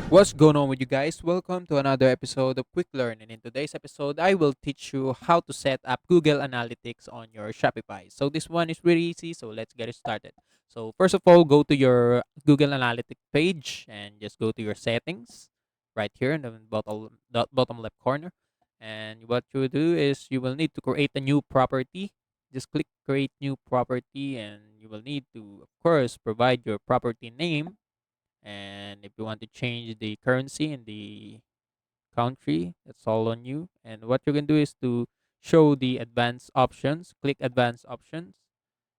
What's going on with you guys? Welcome to another episode of Quick Learn. And in today's episode, I will teach you how to set up Google Analytics on your Shopify. So this one is really easy, so let's get it started. So first of all, go to your Google Analytics page and just go to your settings right here in the bottom left corner. And what you will do is you will need to create a new property. Just click create new property and you will need to, of course, provide your property name, and if you want to change the currency in the country, that's all on you. And what you can do is to show the advanced options, click advanced options,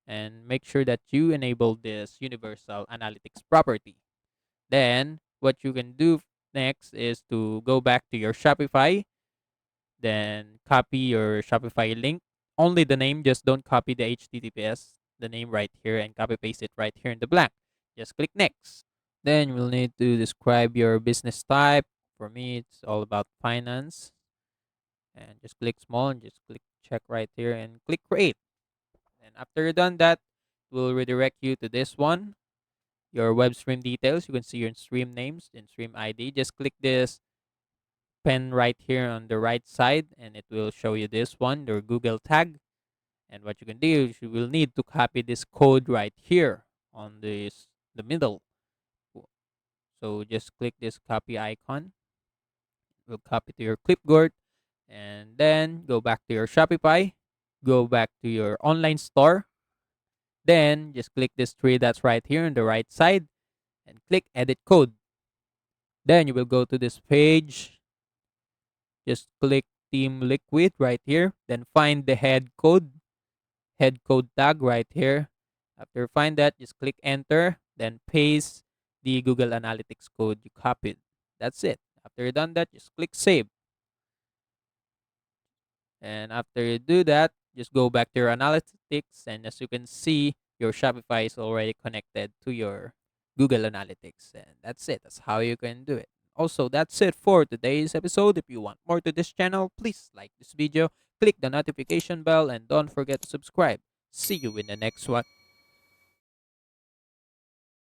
and make sure that you enable this universal analytics property. Then what you can do next is to go back to your Shopify, then copy your Shopify link, only the name, just don't copy the https, the name right here, and copy paste it right here in the blank. Just click next. Then you'll need to describe your business type. For me, it's all about finance. And just click small and just click check right here and click create. And after you're done that, it will redirect you to this one. Your web stream details. You can see your stream names and stream ID. Just click this pen right here on the right side and it will show you this one, your Google tag. And what you can do is you will need to copy this code right here on the middle. So just click this copy icon. We'll copy to your clipboard and then go back to your Shopify, go back to your online store. Then just click this three dots right here on the right side and click edit code. Then you will go to this page. Just click Team Liquid right here. Then find the head code tag right here. After you find that, just click enter. Then paste the Google Analytics code you copied. That's it. After you're done that, just click save. And after you do that, just go back to your analytics. And as you can see, your Shopify is already connected to your Google Analytics. And that's it. That's how you can do it. Also, that's it for today's episode. If you want more to this channel, please like this video, click the notification bell, and don't forget to subscribe. See you in the next one.